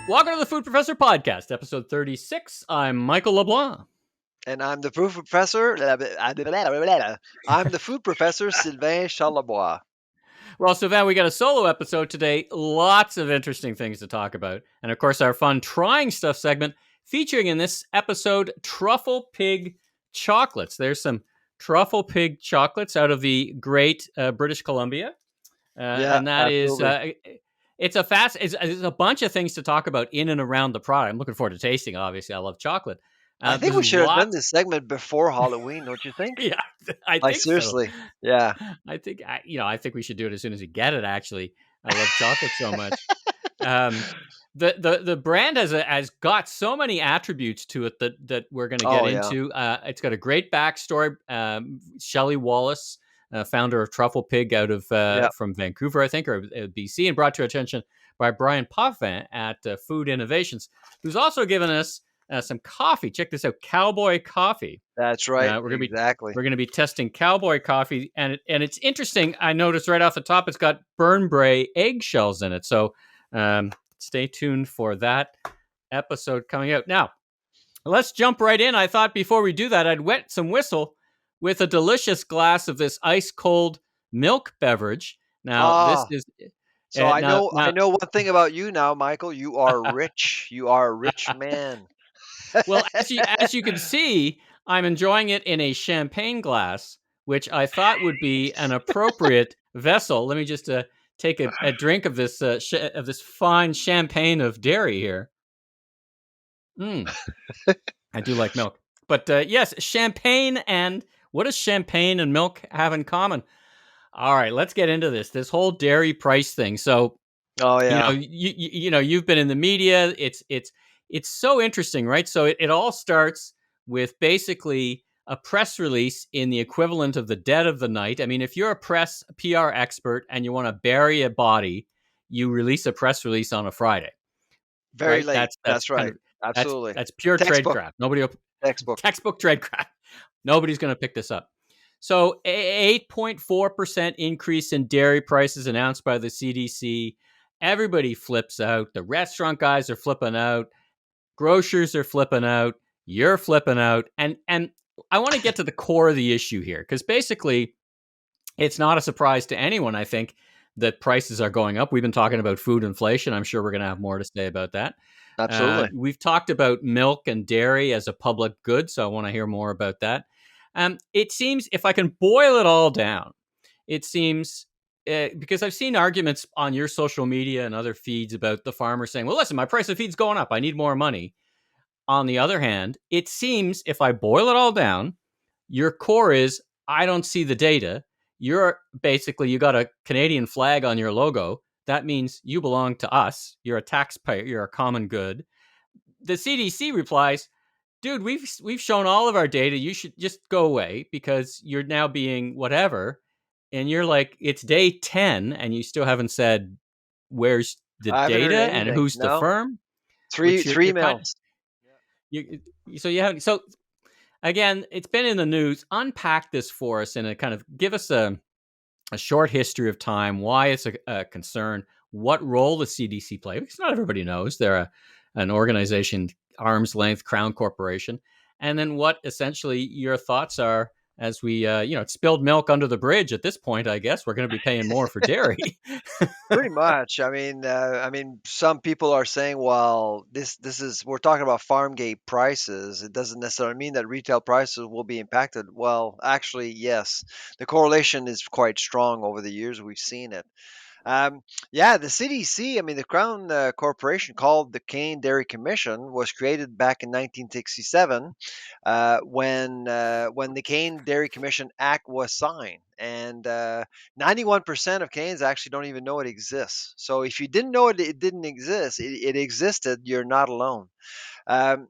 Welcome to the Food Professor Podcast, episode 36. I'm Michael LeBlanc. And I'm the food professor. I'm the food professor, Sylvain Charlebois. Well, Sylvain, we got a solo episode today. Lots of interesting things to talk about. And of course, our fun trying stuff segment featuring in this episode Truffle Pig Chocolates. There's some Truffle Pig Chocolates out of the great British Columbia. Yeah, And that is, absolutely. it's a bunch of things to talk about in and around the product. I'm looking forward to tasting, obviously. I love chocolate. I think There's we should have done lots. this segment before Halloween, don't you think? Yeah, I Like think so. seriously. Yeah. I think we should do it as soon as we get it. Actually, I love chocolate so much. The brand has got so many attributes to it that we're going to get Oh yeah. into. It's got a great backstory. Shelly Wallace, founder of Truffle Pig out of Yeah. from Vancouver, I think, or BC, and brought to attention by Brian Potvin at Food Innovations, who's also given us some coffee. Check this out, Cowboy Coffee. That's right. We're gonna be Exactly. testing Cowboy Coffee, and it's interesting. I noticed right off the top, it's got Burnbrae eggshells in it. So stay tuned for that episode coming out. Now, let's jump right in. I thought before we do that, I'd wet some whistle with a delicious glass of this ice cold milk beverage. Now, this Ah, is so I know now. I know one thing about you now, Michael. You are rich. You are a rich man. Well, as you can see, I'm enjoying it in a champagne glass, which I thought would be an appropriate vessel. Let me just take a drink of this of this fine champagne of dairy here. I do like milk, but yes, champagne. And what does champagne and milk have in common? All right, let's get into this. This whole dairy price thing. So Oh yeah. you've been in the media. It's so interesting, right? So it all starts with basically a press release in the equivalent of the dead of the night. I mean, if you're a press PR expert and you want to bury a body, you release a press release on a Friday, Very right? late. That's That's kind right. of Absolutely. that's pure Textbook. tradecraft. Nobody Textbook. textbook tradecraft. Nobody's going to pick this up. So, 8.4% increase in dairy prices announced by the CDC. Everybody flips out. The restaurant guys are flipping out. Grocers are flipping out. You're flipping out. And I want to get to the core of the issue here, because basically it's not a surprise to anyone, I think, that prices are going up. We've been talking about food inflation. I'm sure we're going to have more to say about that. Absolutely. We've talked about milk and dairy as a public good, so I want to hear more about that. It seems, if I can boil it all down, it seems, because I've seen arguments on your social media and other feeds about the farmer saying, well, listen, my price of feed's going up. I need more money. On the other hand, it seems, if I boil it all down, your core is, I don't see the data. You're basically, you got a Canadian flag on your logo. That means you belong to us. You're a taxpayer. You're a common good. The CDC replies, dude, we've shown all of our data. You should just go away because you're now being whatever. And you're like, it's day 10 and you still haven't said where's the I haven't data heard and anything. who's the No. firm, Three which three you're kind of, mils. you, so you have, so again, it's been in the news. Unpack this for us and kind of give us a short history of time, why it's a concern, what role the CDC play, because not everybody knows. They're an organization, arm's length, Crown Corporation. And then what essentially your thoughts are as we, it's spilled milk under the bridge at this point. I guess we're going to be paying more for dairy. Pretty much. Some people are saying, well, this is we're talking about farm gate prices. It doesn't necessarily mean that retail prices will be impacted. Well, actually, yes, the correlation is quite strong over the years. We've seen it. Yeah, the CDC, I mean, the Crown Corporation, called the Canadian Dairy Commission, was created back in 1967 when the Canadian Dairy Commission Act was signed. And 91% of Canadians actually don't even know it exists. So if you didn't know it didn't exist, it existed, you're not alone. Um,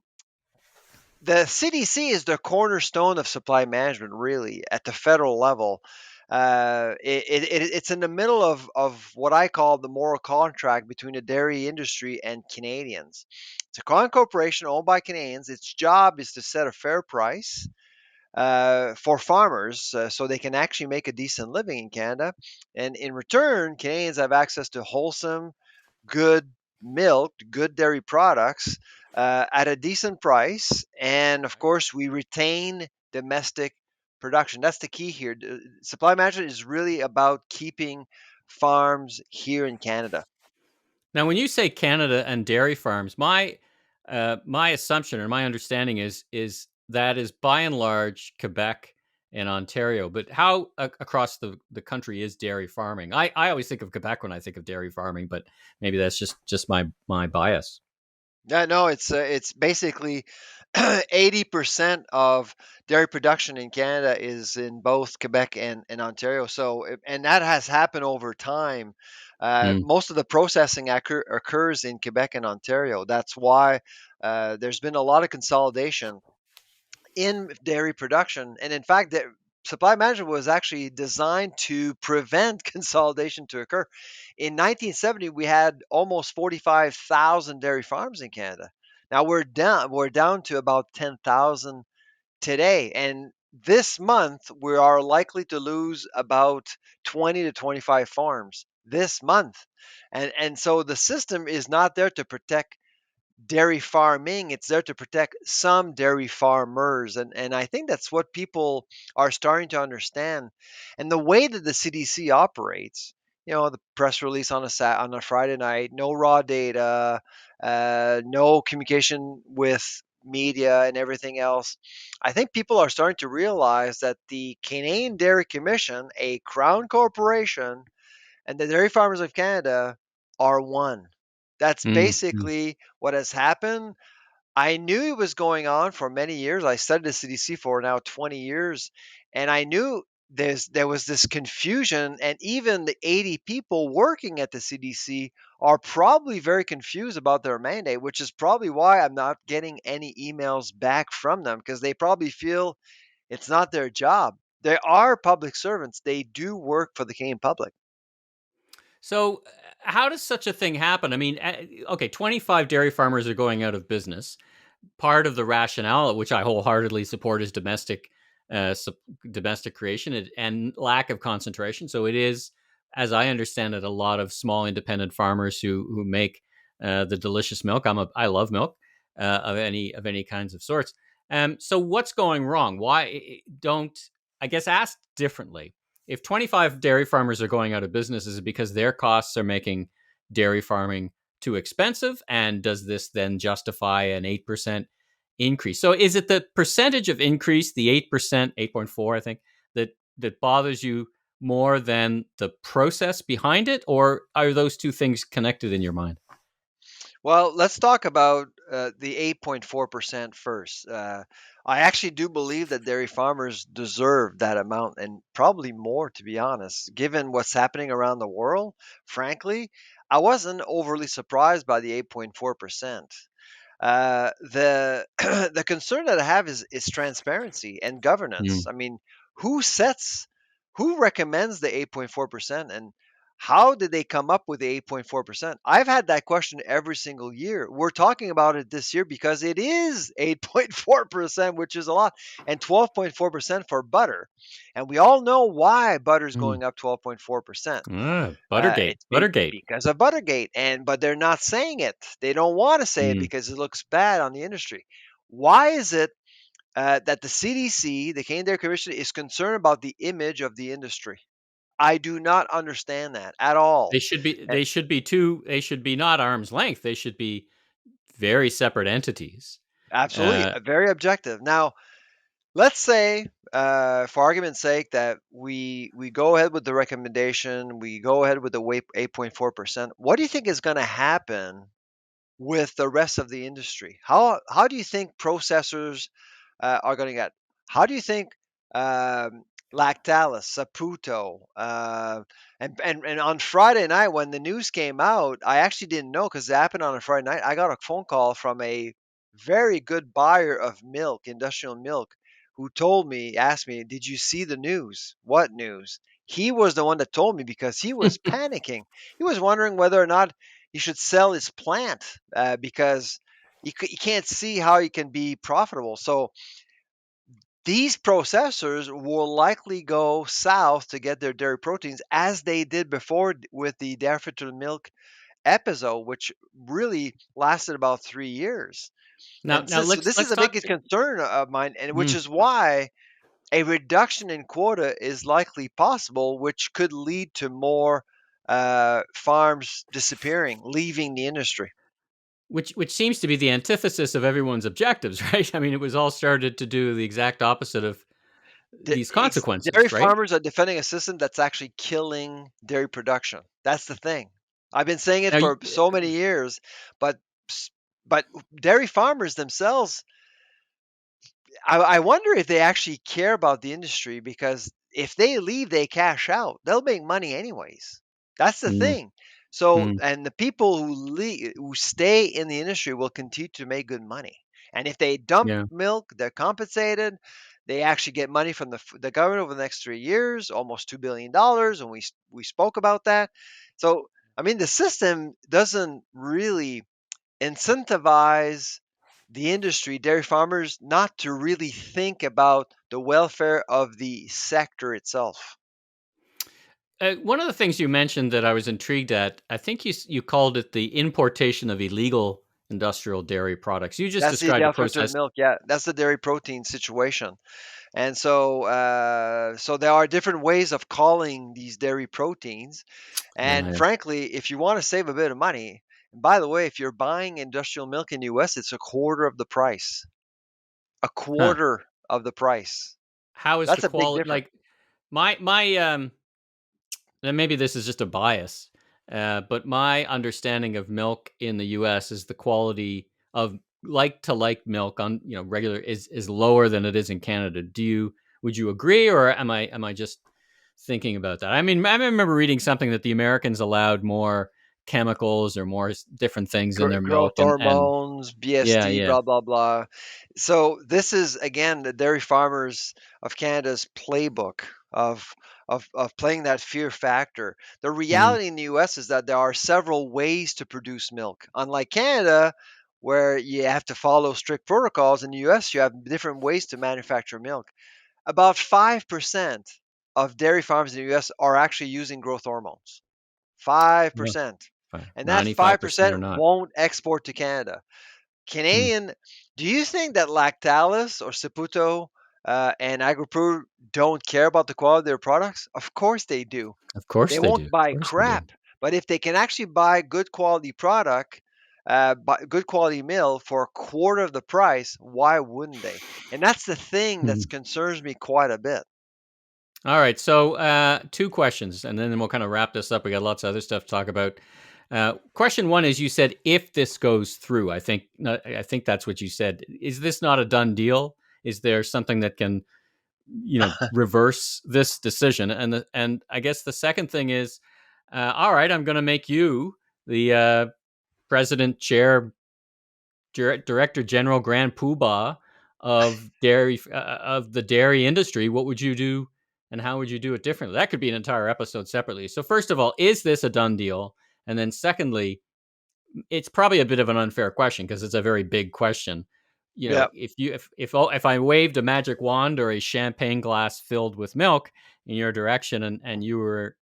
the CDC is the cornerstone of supply management, really, at the federal level. It's in the middle of what I call the moral contract between the dairy industry and Canadians. It's a Crown corporation owned by Canadians. Its job is to set a fair price for farmers so they can actually make a decent living in Canada. And in return, Canadians have access to wholesome, good milk, good dairy products at a decent price, and of course we retain domestic production. That's the key here. Supply management is really about keeping farms here in Canada. Now, when you say Canada and dairy farms, my assumption or my understanding is that is by and large Quebec and Ontario. But how across the country is dairy farming? I always think of Quebec when I think of dairy farming, but maybe that's just my bias. Yeah, no, it's basically 80% of dairy production in Canada is in both Quebec and Ontario. So, and that has happened over time. Mm, Most of the processing occurs in Quebec and Ontario. That's why there's been a lot of consolidation in dairy production. And in fact, supply management was actually designed to prevent consolidation to occur. In 1970, we had almost 45,000 dairy farms in Canada. Now we're down to about 10,000 today. And this month, we are likely to lose about 20 to 25 farms this month. And so the system is not there to protect dairy farming. It's there to protect some dairy farmers. And I think that's what people are starting to understand. And the way that the CDC operates, the press release on a Friday night, no raw data, no communication with media and everything else. I think people are starting to realize that the Canadian Dairy Commission, a crown corporation, and the Dairy Farmers of Canada are one. That's mm, mm. basically what has happened. I knew it was going on for many years. I studied the CDC for now 20 years, and I knew there was this confusion, and even the 80 people working at the CDC are probably very confused about their mandate, which is probably why I'm not getting any emails back from them because they probably feel it's not their job. They are public servants. They do work for the Canadian public. So, how does such a thing happen? I mean, okay, 25 dairy farmers are going out of business. Part of the rationale, which I wholeheartedly support, is uh, domestic creation and lack of concentration. So it is, as I understand it, a lot of small independent farmers who make the delicious milk. I love milk of any kinds of sorts. So what's going wrong? Why don't I guess asked differently? If 25 dairy farmers are going out of business, is it because their costs are making dairy farming too expensive? And does this then justify an 8% increase? So is it the percentage of increase, the 8%, 8.4, I think, that bothers you more than the process behind it? Or are those two things connected in your mind? Well, let's talk about the 8.4% first. I actually do believe that dairy farmers deserve that amount and probably more, to be honest. Given what's happening around the world, frankly, I wasn't overly surprised by the 8.4%. The the concern that I have is transparency and governance. Mm. I mean, who sets, who recommends the 8.4%, and how did they come up with the 8.4%? I've had that question every single year. We're talking about it this year because it is 8.4%, which is a lot, and 12.4% for butter. And we all know why butter is Mm. going up 12.4%. Buttergate, It's Buttergate. because of Buttergate, and but they're not saying it. They don't want to say it Mm. because it looks bad on the industry. Why is it that the CDC, the Canadian Dairy Commission, is concerned about the image of the industry? I do not understand that at all. Uh, They should be not arm's length. They should be very separate entities. Absolutely, Uh, very objective. Now, let's say, for argument's sake, that we go ahead with the recommendation, we go ahead with the 8.4%. What do you think is going to happen with the rest of the industry? How do you think processors are going to get? How do you think Lactalis, Saputo, and on Friday night when the news came out, I actually didn't know because it happened on a Friday night. I got a phone call from a very good buyer of milk, industrial milk, who told me, asked me, "Did you see the news? What news?" He was the one that told me because he was panicking. He was wondering whether or not he should sell his plant because he can't see how he can be profitable. So these processors will likely go south to get their dairy proteins as they did before with the dairy filtered milk episode, which really lasted about 3 years. And Now so this is let's the talk. biggest concern of mine, and which Hmm. is why a reduction in quota is likely possible, which could lead to more farms disappearing, leaving the industry. Which seems to be the antithesis of everyone's objectives, right? I mean, it was all started to do the exact opposite of these Dairy consequences, right? farmers are defending a system that's actually killing dairy production. That's the thing. I've been saying it Now, for so many years, but but dairy farmers themselves, I wonder if they actually care about the industry, because if they leave, they cash out. They'll make money anyways. That's the mm, thing. So, mm, and the people who stay in the industry will continue to make good money. And if they dump yeah. milk, they're compensated. They actually get money from the government over the next 3 years, almost $2 billion, and we spoke about that. So, I mean, the system doesn't really incentivize the industry, dairy farmers, not to really think about the welfare of the sector itself. One of the things you mentioned that I was intrigued at, I think you called it the importation of illegal industrial dairy products. You just That's the described the adulterated process. milk. Yeah, that's the dairy protein situation. And so there are different ways of calling these dairy proteins. And Yeah. frankly, if you want to save a bit of money, and by the way, if you're buying industrial milk in the US, it's a quarter of the price. A Huh. quarter of the price. How is the That's a big quality? difference. Like my and maybe this is just a bias, but my understanding of milk in the U.S. is the quality of like to like milk on regular is lower than it is in Canada. Would you agree, or am I just thinking about that? I mean, I remember reading something that the Americans allowed more chemicals or more different things in their Growth milk, and hormones, yeah, BST, yeah, blah blah blah. So this is again the dairy farmers of Canada's playbook of of playing that fear factor. The mm, reality in the US is that there are several ways to produce milk. Unlike Canada, where you have to follow strict protocols, in the US you have different ways to manufacture milk. About 5% of dairy farms in the US are actually using growth hormones. yeah, 5%. And that 95% are 5% not. won't export to Canada. Mm. Canadian, do you think that Lactalis or Saputo and AgriPro don't care about the quality of their products? Of course they do. Of course They they do. won't Of buy course they do. crap. But if they can actually buy good quality product, good quality meal for a quarter of the price, why wouldn't they? And that's the thing that concerns me quite a bit. All right. So, two questions, and then we'll kind of wrap this up. We got lots of other stuff to talk about. Question one is: you said if this goes through, I think that's what you said. Is this not a done deal? Is there something that can, reverse this decision? And I guess the second thing is, all right, I'm going to make you the president, chair, director general, grand poobah of the dairy industry. What would you do, and how would you do it differently? That could be an entire episode separately. So first of all, is this a done deal? And then secondly, it's probably a bit of an unfair question because it's a very big question. Yeah. If I waved a magic wand or a champagne glass filled with milk in your direction, and you were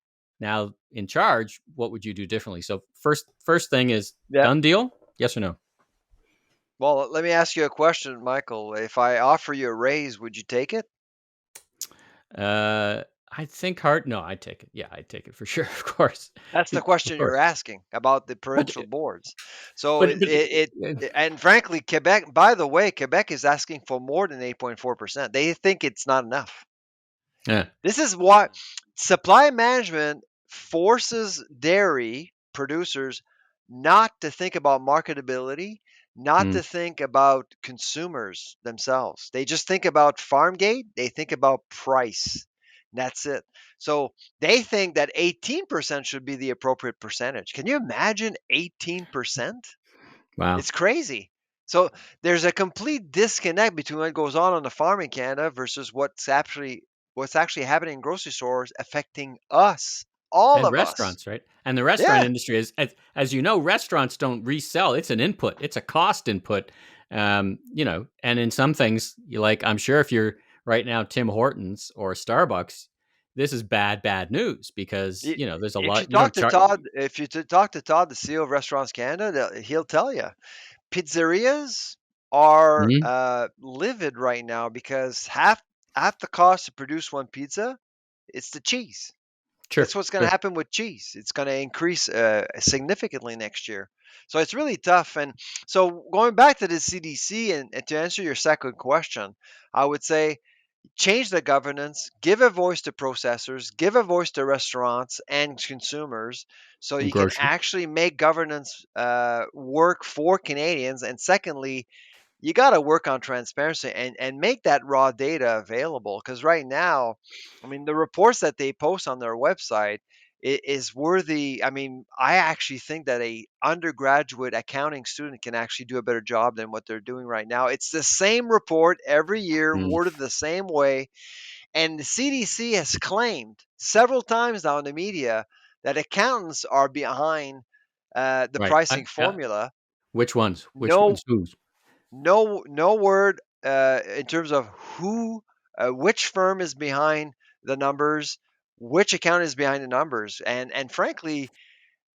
now in charge, what would you do differently? So first thing is, Yeah. done deal? Yes or no? Well, let me ask you a question, Michael. If I offer you a raise, would you take it? I think hard. No, I take it. Yeah, I take it for sure. Of course, That's the of question course. you're asking about the But provincial boards. So but and frankly, Quebec, by the way, Quebec is asking for more than 8.4%. They think it's not enough. yeah. This is what supply management forces dairy producers not to think about marketability, not Mm. to think about consumers themselves. They just think about farm gate, they think about price. That's it. So they think that 18% should be the appropriate percentage. Can you imagine 18%? Wow. It's crazy. So there's a complete disconnect between what goes on the farm in Canada versus what's actually happening in grocery stores affecting us, all And of us. restaurants, right? And the restaurant Yeah, industry is, as you know, restaurants don't resell. It's an input. It's a cost input. And in some things, I'm sure if you're right now Tim Hortons or Starbucks, this is bad news because, I- there's a If you lot, you know, talk to Todd, talk to Todd, the CEO of Restaurants Canada, he'll tell you pizzerias are Mhm. livid right now because half the cost to produce one pizza, it's the cheese. Sure, That's what's going to sure. happen with cheese. It's going to increase significantly next year. So it's really tough. And so going back to the CDC and to answer your second question, I would say change the governance, give a voice to processors, give a voice to restaurants and consumers, so And you can grocery. actually make governance work for Canadians. And secondly, you got to work on transparency and make that raw data available, because right now, I mean, the reports that they post on their website is worthy. I mean, I actually think that a undergraduate accounting student can actually do a better job than what they're doing right now. It's the same report every year, Mm, worded the same way, and the CDC has claimed several times now in the media that accountants are behind the right. pricing Yeah. formula. Which ones? Which No ones? Who's? no word in terms of which firm is behind the numbers, which account is behind the numbers, and frankly,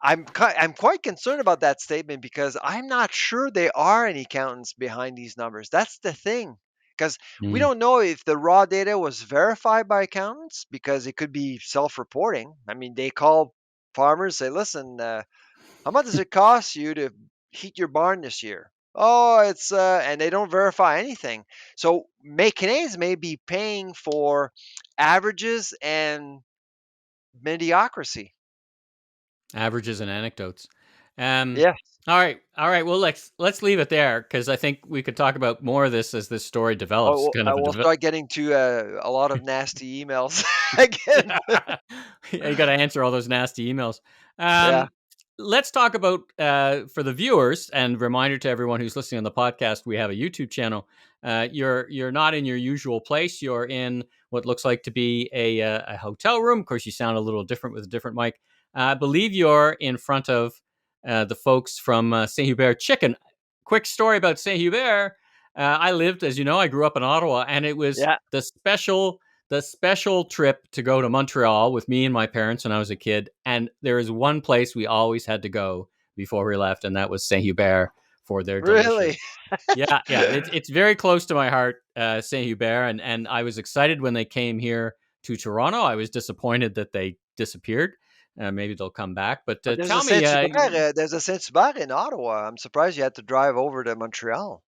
I'm quite concerned about that statement because I'm not sure there are any accountants behind these numbers. That's the thing, because we Mm, don't know if the raw data was verified by accountants, because it could be self-reporting. I mean, they call farmers, say, listen, how much does it cost you to heat your barn this year? Oh, it's and they don't verify anything. So Canadians may be paying for averages and mediocrity. averages and anecdotes. Um, Yeah. all right, all right. Well, let's leave it there because I think we could talk about more of this as this story Oh, develops. Kind I of a will start getting to a lot of nasty emails again. yeah, you got to answer all those nasty emails. Yeah. Um, let's talk about for the viewers and reminder to everyone who's listening on the podcast. We have a YouTube channel. You're not in your usual place. You're in what looks like to be a hotel room. Of course, you sound a little different with a different mic. I believe you're in front of the folks from Saint Hubert Chicken. Quick story about Saint Hubert. I lived, as you know, I grew up in Ottawa, and it was Yeah. the special trip to go to Montreal with me and my parents when I was a kid. And there is one place we always had to go before we left, and that was Saint Hubert for their delicious. Really? Yeah, yeah, it's very close to my heart, Saint Hubert, and I was excited when they came here to Toronto. I was disappointed that they disappeared. Maybe they'll come back, but But tell me. There's a Saint Hubert in Ottawa. I'm surprised you had to drive over to Montreal.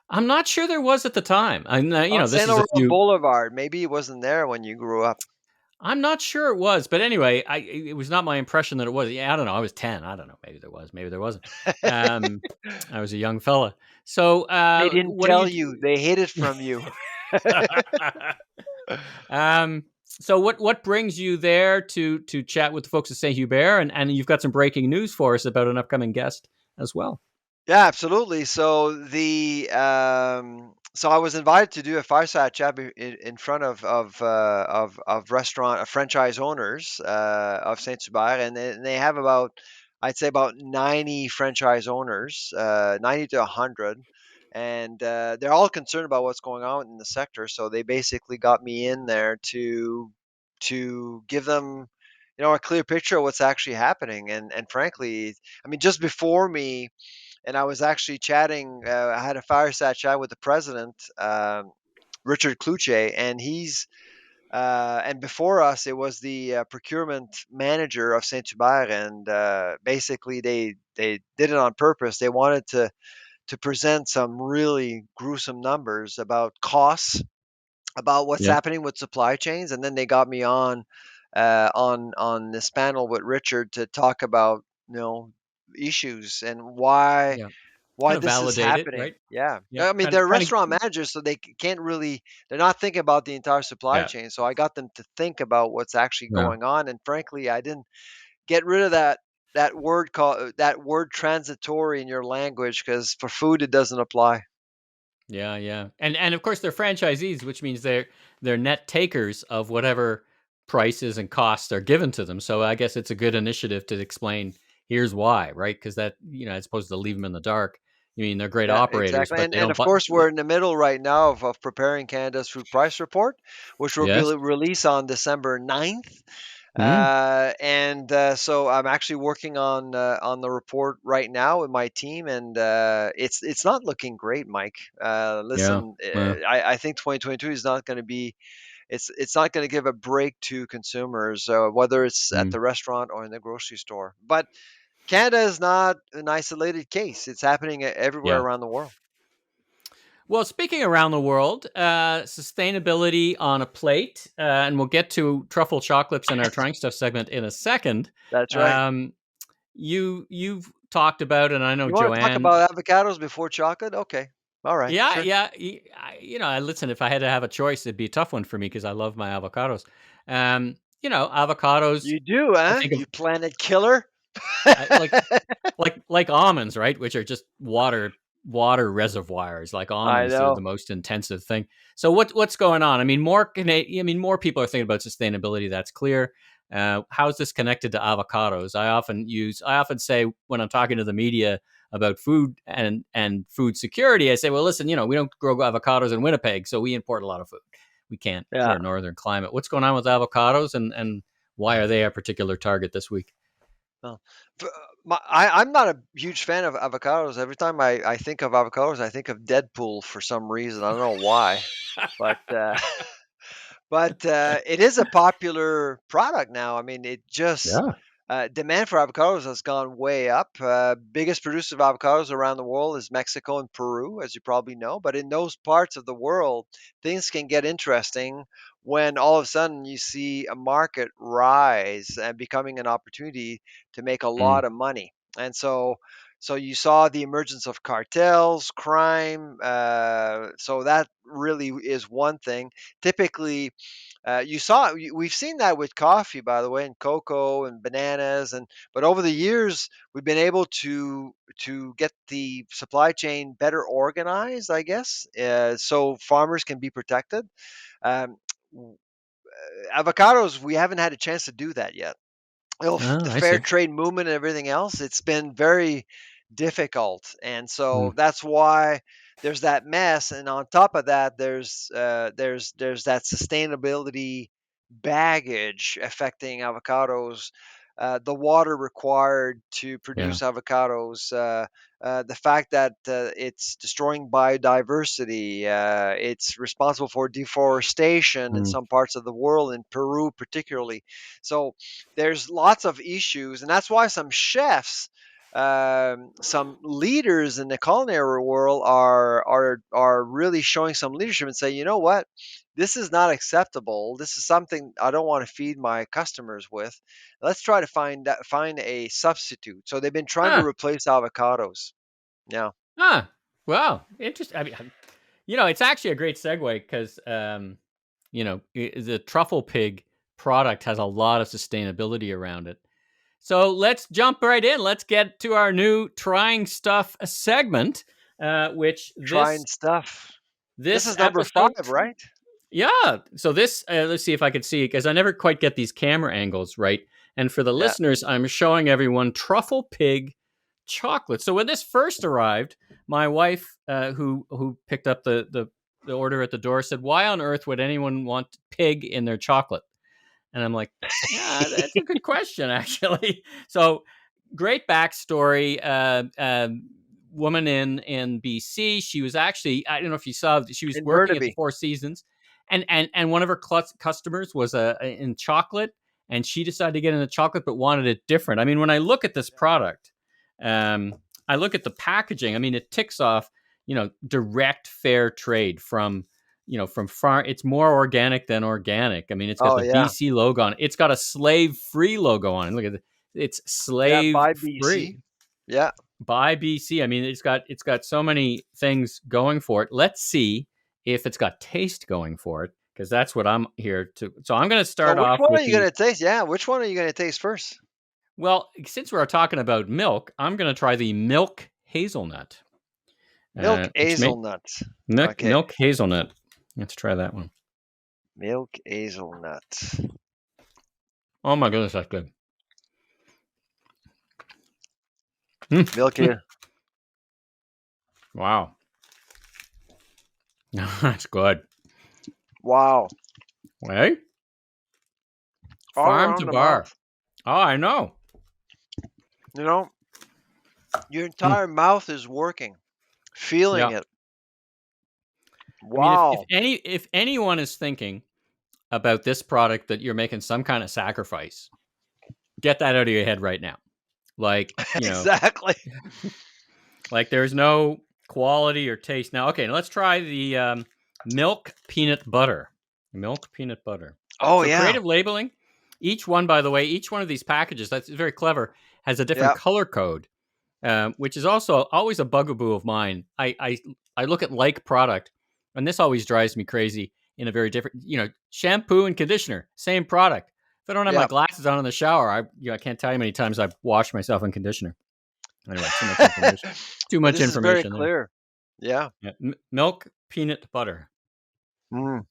I'm not sure there was at the time. And On this Saint is a Laurent few. Boulevard. Maybe it wasn't there when you grew up. I'm not sure it was, but anyway, it was not my impression that it was. Yeah, I don't know. I was 10. I don't know. Maybe there was. Maybe there wasn't. Um, I was a young fella. So, They didn't what do tell you? you. They hid it from you. So what brings you there to chat with the folks at Saint Hubert, and you've got some breaking news for us about an upcoming guest as well. Yeah, absolutely. So I was invited to do a fireside chat in front of restaurant franchise owners of Saint Hubert, and they have about, I'd say, about 90 franchise owners, 90 to 100, and they're all concerned about what's going on in the sector. So they basically got me in there to give them, a clear picture of what's actually happening. And frankly, I mean, just before me, and I was actually chatting. I had a fireside chat with the president, Richard Kluche, and and before us, it was the procurement manager of Saint Hubert, and basically they did it on purpose. They wanted to present some really gruesome numbers about costs, about what's Yeah, happening with supply chains, and then they got me on this panel with Richard to talk about issues and yeah. why Kind of this is validate it, happening. right? Yeah. Yeah, I mean, kind of, they're kind of. restaurant managers, so they can't really, they're not thinking about the entire supply Yeah, chain. So I got them to think about what's actually yeah, going on. And frankly, I didn't get rid of that word transitory in your language, because for food, it doesn't apply. yeah, yeah. And of course they're franchisees, which means they're net takers of whatever prices and costs are given to them. So I guess it's a good initiative to explain here's why, right? Because that as opposed to leave them in the dark. You mean they're great Yeah, operators, exactly. but they And don't. of course, we're in the middle right now of preparing Canada's food price report, which will be Yes. released on December 9th. Mm, So I'm actually working on the report right now with my team, and it's not looking great, Mike. yeah. Listen, Yeah. I think 2022 is not going to be. It's not going to give a break to consumers, whether it's at Mm, the restaurant or in the grocery store. But Canada is not an isolated case. It's happening everywhere yeah. around the world. Well, speaking around the world, sustainability on a plate, and we'll get to truffle chocolates in our trying stuff segment in a second. That's right. Um, you've talked about, and I know You want to talk Joanne. about avocados before chocolate? Okay. All right. Yeah, Sure. yeah. I listen. If I had to have a choice, it'd be a tough one for me because I love my avocados. Avocados. You do, I huh? think of You planet killer. like almonds, right? Which are just water reservoirs. Like I almonds, they're the know. most intensive thing. So what's going on? I mean, more people are thinking about sustainability. That's clear. How's this connected to avocados? I often say when I'm talking to the media about food and food security, I say, well, listen, we don't grow avocados in Winnipeg, so we import a lot of food. We can't. Yeah. We're a northern climate. What's going on with avocados, and why are they a particular target this week? Well, I'm not a huge fan of avocados. Every time I think of avocados, I think of Deadpool for some reason. I don't know why, but it is a popular product now. I mean, it just Yeah. demand for avocados has gone way up. Biggest producer of avocados around the world is Mexico and Peru, as you probably know. But in those parts of the world, things can get interesting when all of a sudden you see a market rise and becoming an opportunity to make a Mm, lot of money. And so you saw the emergence of cartels, crime. So that really is one thing. Typically, we've seen that with coffee, by the way, and cocoa and bananas, and but over the years we've been able to get the supply chain better organized, I guess, so farmers can be protected. Um, Avocados, we haven't had a chance to do that yet. oh, The I fair see. trade movement and everything else, it's been very difficult. And Mm, so that's why there's that mess. And on top of that, there's that sustainability baggage affecting avocados. The water required to yeah. produce avocados, the fact that it's destroying biodiversity, it's responsible for deforestation in Mm, some parts of the world, in Peru particularly. So there's lots of issues, and that's why some chefs, some leaders in the culinary world are really showing some leadership and say, you know what, this is not acceptable. This is something I don't want to feed my customers with. Let's try to find a substitute. So they've been trying to ah, replace avocados. Yeah, ah. Wow, interesting. I mean, it's actually a great segue because the truffle pig product has a lot of sustainability around it. So let's jump right in. Let's get to our new trying stuff segment, which trying stuff. This this is number episode. 5, right? Yeah. So this, let's see if I could see it because I never quite get these camera angles right. And for the Yeah, listeners, I'm showing everyone truffle pig chocolate. So when this first arrived, my wife, who picked up the order at the door, said, "Why on earth would anyone want pig in their chocolate?" And I'm like, "Yeah, that's a good question, actually." So great backstory. Woman in BC. She was actually, I don't know if you saw, she was in working at the Burnaby. Four Seasons, and one of her customers was in chocolate, and she decided to get into chocolate, but wanted it different. I mean, when I look at this product, um, I look at the packaging. I mean, it ticks off, direct fair trade from farm. It's more organic than organic. I mean, it's got Oh the yeah, BC logo on it. It's got a slave free logo on it. Look at it. It's yeah, slave by BC. free Yeah. by BC. I mean, it's got so many things going for it. Let's see if it's got taste going for it because that's what I'm here to. So I'm going to So start which off one are with you the gonna taste? Yeah, which one are you gonna taste first? since we're talking about milk, I'm going to try the milk hazelnut, Milk which may hazelnut. milk Okay, milk hazelnut. Let's try that one. milk hazelnut. Oh my goodness, that's good. Mm, Milk mm, here. Wow. That's good. Wow. Hey? All Farm around to the bar. mouth. Oh, I know. You know, your Mm, entire mouth is working, feeling yeah. it. I mean, if Wow. if anyone is thinking about this product that you're making some kind of sacrifice, get that out of your head right now. Like, Exactly. like there's no quality or taste. Now, okay, let's try the milk peanut butter. Milk peanut butter. Oh So yeah. creative labeling. Each one, by the way, each one of these packages, that's very clever, has a different Yeah. color code, which is also always a bugaboo of mine. I look at like product, and this always drives me crazy in a very different, shampoo and conditioner, same product. If I don't have my Yeah. glasses on in the shower, I can't tell you how many times I've washed myself in conditioner. Anyway, too much information. Too But much this is very information there. clear. Yeah. Yeah. Milk peanut butter. Mm.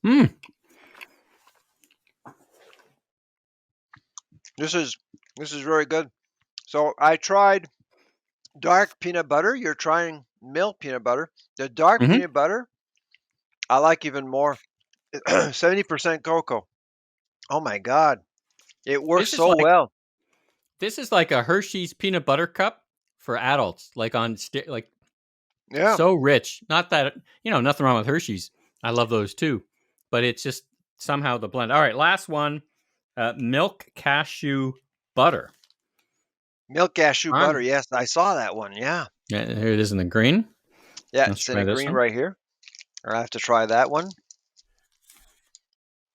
Mm. This is very good. So I tried dark peanut butter. You're trying milk peanut butter. The dark Hmm. peanut butter I like even more. 70% cocoa. Oh my God. It works This is so like well. this is like a Hershey's peanut butter cup for adults, like like Yeah. so rich. Not that nothing wrong with Hershey's. I love those too, but it's just somehow the blend. All right, last one, milk cashew butter. Milk cashew butter. I'm Yes, I saw that one. Yeah. Yeah, here it is in the green. Yeah, Let's it's in try a this green one. right here. I have to try that one.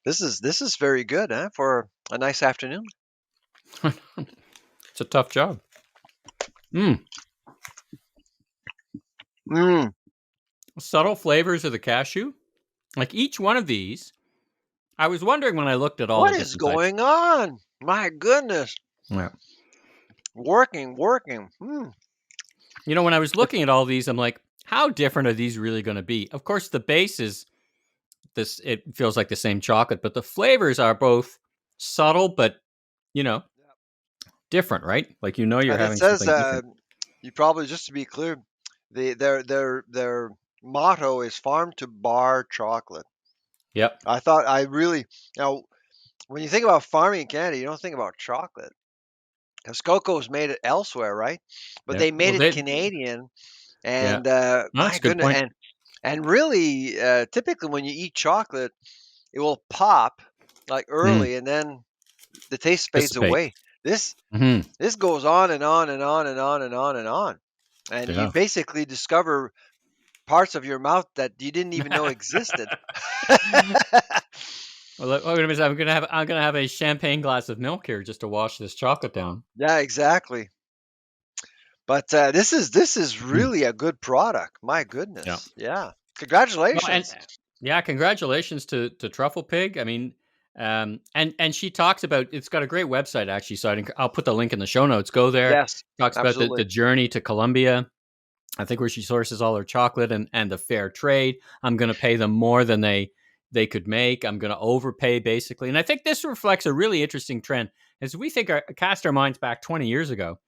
This is very good, huh? For a nice afternoon. It's a tough job. Mm. Mm. Subtle flavors of the cashew. Like each one of these, I was wondering when I looked at all the What is different types. going on? My goodness. Yeah. Working, working. Mm. When I was looking at all these, I'm like, how different are these really going to be? Of course, the base is this, it feels like the same chocolate, but the flavors are both subtle, but, you know, different, right? Like, you're And it having says, something different. you probably, just to be clear, their motto is farm to bar chocolate. Yep. I thought I really now when you think about farming in Canada, you don't think about chocolate because cocoa is made it elsewhere, right? But Yep. they made Well, it Canadian, yeah. and No, that's my a good goodness, point. and really, typically when you eat chocolate, it will pop like Mm, early, and then the taste fades dissipate. away. This Hmm. this goes on and on and on and on and on and on, and you Yeah. basically discover parts of your mouth that you didn't even know existed. Well, wait a minute. I'm gonna have a champagne glass of milk here just to wash this chocolate down. Yeah, exactly. But this is Mm, really a good product. My yeah. goodness. Yeah. Well, and Congratulations. yeah, congratulations to Truffle Pig. I mean, and she talks about it's got a great website actually. So I'll put the link in the show notes. Go there. Yes, Talks about the absolutely. journey to Colombia. I think where she sources all her chocolate and the fair trade. I'm going to pay them more than they could make. I'm going to overpay basically. And I think this reflects a really interesting trend as we cast our minds back 20 years ago.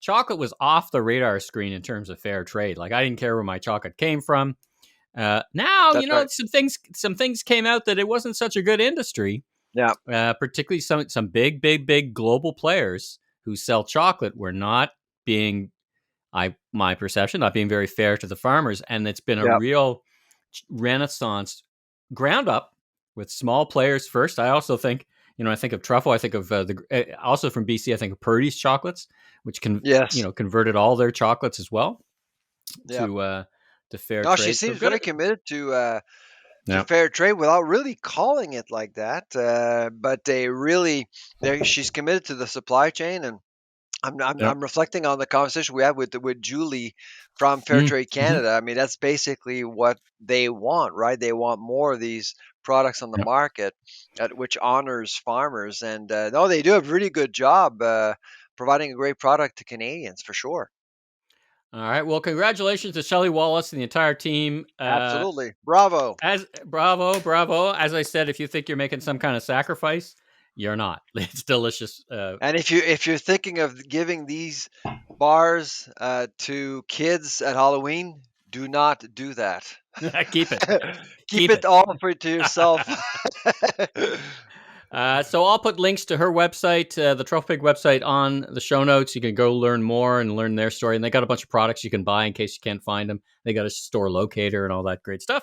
Chocolate was off the radar screen in terms of fair trade. Like I didn't care where my chocolate came from. Now, That's right. some things came out that it wasn't such a good industry. Yeah. Particularly some big global players who sell chocolate were not being, my perception, not being very fair to the farmers, and it's been a Yeah. real renaissance, ground up with small players first. I also think, I think of Truffle. I think of also from BC. I think of Purdy's chocolates, which Yes. converted all their chocolates as well Yeah. to fair No, she trade. So seems very good. committed to Yeah. fair trade without really calling it like that. But she's committed to the supply chain, and Yep. I'm reflecting on the conversation we had with Julie from Fairtrade Mm-hmm. Canada. I mean, that's basically what they want, right? They want more of these products on the Yep. market, which honors farmers. And no, they do a really good job providing a great product to Canadians for sure. All right. Well, congratulations to Shelly Wallace and the entire team. Absolutely, bravo. As bravo, bravo. As I said, if you think you're making some kind of sacrifice, you're not. It's delicious. And if you're thinking of giving these bars to kids at Halloween, do not do that. Keep it. Keep Keep it it. all for to yourself. So I'll put links to her website, the Truffle Pig website, on the show notes. You can go learn more and learn their story. And they got a bunch of products you can buy in case you can't find them. They got a store locator and all that great stuff.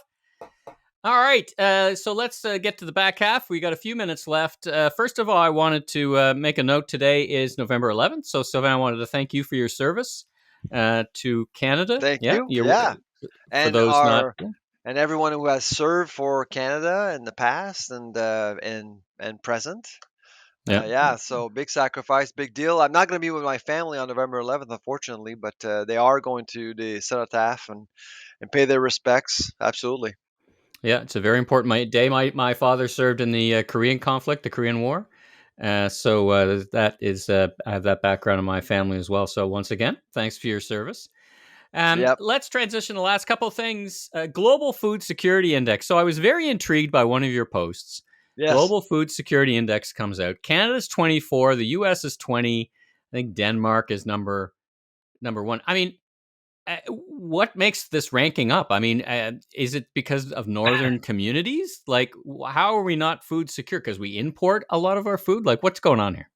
All right, so let's get to the back half. We got a few minutes left. First of all, I wanted to make a note. Today is November 11th. So Sylvain, I wanted to thank you for your service to Canada. Thank Yeah, you. you Yeah, for and those not. our and everyone who has served for Canada in the past and present. Yeah, Yeah, so big sacrifice, big deal. I'm not going to be with my family on November 11th, unfortunately, but they are going to the cenotaph and pay their respects. Absolutely. yeah, it's a very important day. My father served in the Korean conflict, the Korean War. So that is I have that background in my family as well. So once again, thanks for your service. Yep. Let's transition to the last couple of things. Global Food Security Index. So I was very intrigued by one of your posts. Yes. Global Food Security Index comes out. Canada's 24, the US is 20. I think Denmark is number one. I mean, what makes this ranking up? I mean, is it because of northern communities? Like, how are we not food secure? Because we import a lot of our food? Like, what's going on here?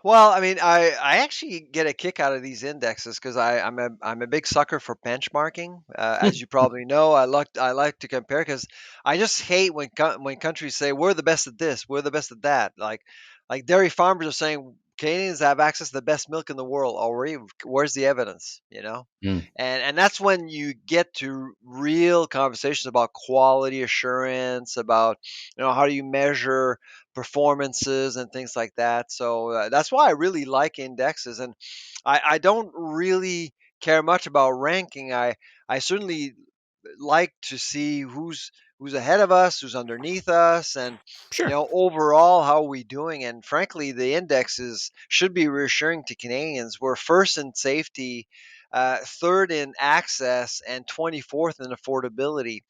Well, I mean, I actually get a kick out of these indexes because I'm a big sucker for benchmarking. As you probably know, I like to compare because I just hate when countries say we're the best at this, we're the best at that. Like dairy farmers are saying Canadians have access to the best milk in the world already. Where's the evidence? You know, Mm, and that's when you get to real conversations about quality assurance, about how do you measure performances and things like that. So that's why I really like indexes, and I don't really care much about ranking. I certainly like to see who's ahead of us, who's underneath us, and sure. overall how are we doing. And frankly, the indexes should be reassuring to Canadians. We're first in safety, third in access, and 24th in affordability.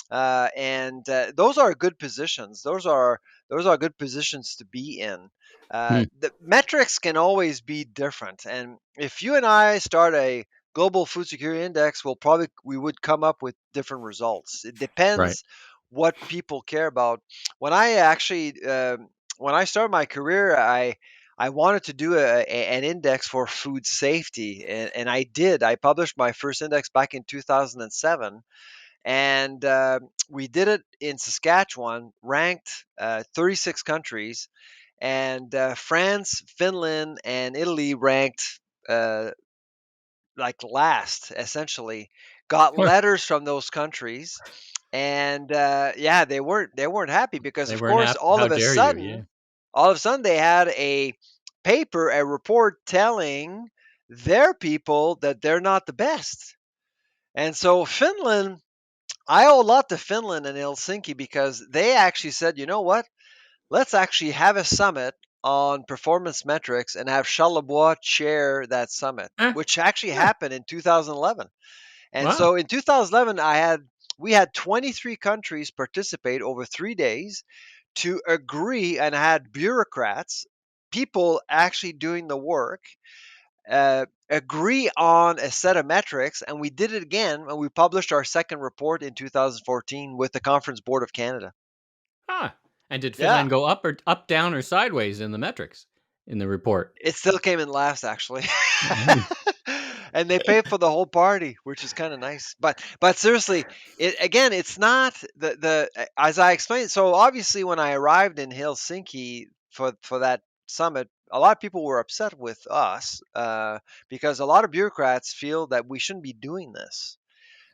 And those are good positions. Those are good positions to be in. Mm, The metrics can always be different, and if you and I start a global food security index, we would come up with different results. It right. depends what people care about. When I actually when I started my career, I wanted to do an index for food safety, and I did. I published my first index back in 2007, and we did it in Saskatchewan, ranked 36 countries, and France, Finland, and Italy ranked uh, like last, essentially. Got Huh. letters from those countries, and yeah, they weren't happy because, They of weren't course, happy. all How of a dare you? Yeah. sudden, they had a report telling their people that they're not the best. And so Finland, I owe a lot to Finland and Helsinki because they actually said, you know what? Let's actually have a summit on performance metrics and have Charlevoix chair that summit, Eh, which actually huh. happened in 2011. And Wow. so in 2011, we had 23 countries participate over 3 days to agree, and I had bureaucrats, people actually doing the work, agree on a set of metrics, and we did it again when we published our second report in 2014 with the Conference Board of Canada. Ah. And did Yeah, Finland go up, down, or sideways in the metrics in the report? it still came in last, actually. And they paid for the whole party, which is kind of nice. But seriously, it's not as I explained. So obviously, when I arrived in Helsinki for that summit, a lot of people were upset with us because a lot of bureaucrats feel that we shouldn't be doing this.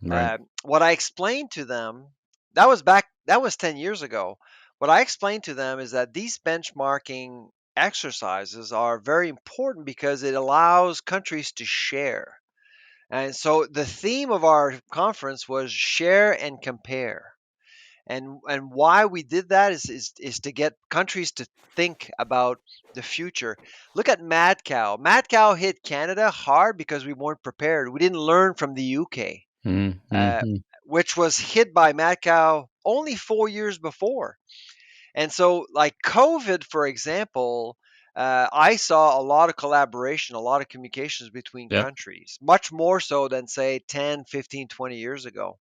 Right. What I explained to them, that was 10 years ago. What I explained to them is that these benchmarking exercises are very important because it allows countries to share. And so the theme of our conference was share and compare. And why we did that is to get countries to think about the future. Look at Mad Cow. Mad Cow hit Canada hard because we weren't prepared. We didn't learn from the UK, uh, Mm-hmm. which was hit by mad cow only 4 years before. And so, like COVID, for example, I saw a lot of collaboration, a lot of communications between Yeah. countries, much more so than, say, 10, 15, 20 years ago.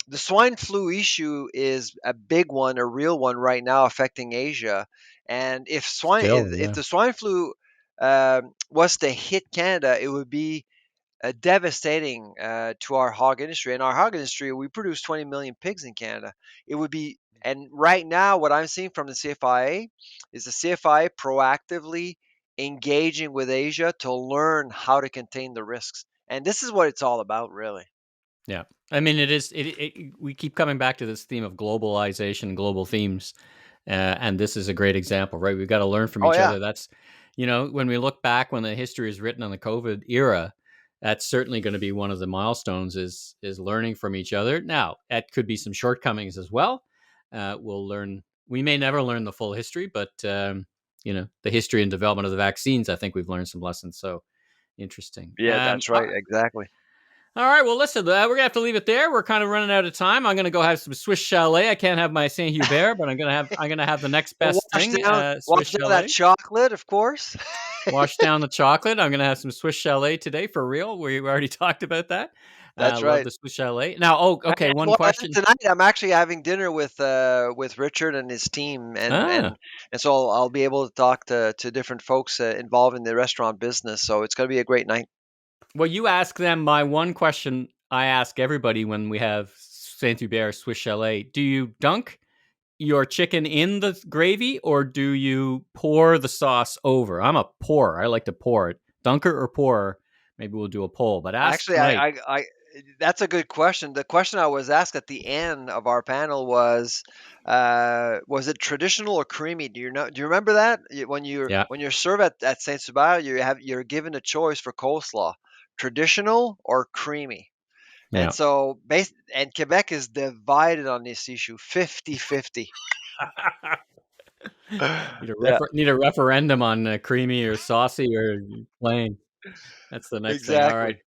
The swine flu issue is a big one, a real one right now affecting Asia. And Still, if yeah. the swine flu was to hit Canada, it would be devastating to our hog industry. And our hog industry, we produce 20 million pigs in Canada. It would be, and right now, what I'm seeing from the CFIA is the CFIA proactively engaging with Asia to learn how to contain the risks. And this is what it's all about, really. Yeah. I mean, it is. We keep coming back to this theme of globalization, global themes, and this is a great example, right? We've got to learn from Oh, each yeah. other. That's, when we look back, when the history is written on the COVID era, that's certainly going to be one of the milestones. Is learning from each other. Now, that could be some shortcomings as well. We'll learn. We may never learn the full history, but the history and development of the vaccines, I think we've learned some lessons. So interesting. Yeah, that's right. Exactly. All right. Well, listen, we're gonna have to leave it there. We're kind of running out of time. I'm gonna go have some Swiss Chalet. I can't have my Saint Hubert, but I'm gonna have the next And best thing, wash Swiss down that Chalet. chocolate, of course. Wash down the chocolate. I'm gonna have some Swiss Chalet today for real. We already talked about that. That's Love right. the Swiss Chalet. Now, oh, okay. One Well, and question. tonight I'm actually having dinner with Richard and his team, and Ah, so I'll be able to talk to different folks involved in the restaurant business. So it's going to be a great night. well, you ask them my one question. I ask everybody when we have Saint Hubert Swiss Chalet. Do you dunk your chicken in the gravy or do you pour the sauce over? I'm a pourer. I like to pour it. Dunker or pourer? Maybe we'll do a poll. But ask Actually, tonight. that's a good question. The question I was asked at the end of our panel was it traditional or creamy? Do you know? Do you remember that? Yeah, When you're served at Saint Hubert, you're given a choice for coleslaw, traditional or creamy. And yeah. so, and Quebec is divided on this issue, 50-50. Yeah, Need a referendum on creamy or saucy or plain. That's the next thing. All right. exactly.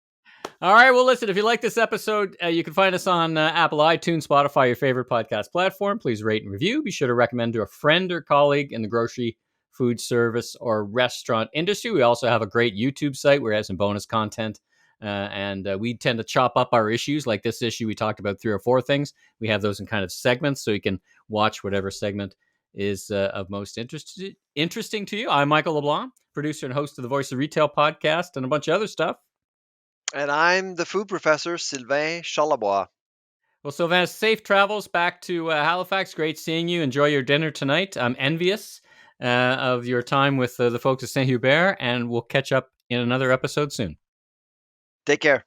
All right. Well, listen, if you like this episode, you can find us on Apple, iTunes, Spotify, your favorite podcast platform. Please rate and review. Be sure to recommend to a friend or colleague in the grocery, food service, or restaurant industry. We also have a great YouTube site where we have some bonus content. And we tend to chop up our issues. Like this issue, we talked about 3 or 4 things. We have those in kind of segments, so you can watch whatever segment is of most interesting to you. I'm Michael LeBlanc, producer and host of the Voice of Retail podcast and a bunch of other stuff. And I'm the food professor, Sylvain Charlebois. Well, Sylvain, safe travels back to Halifax. Great seeing you. Enjoy your dinner tonight. I'm envious of your time with the folks at Saint Hubert, and we'll catch up in another episode soon. Take care.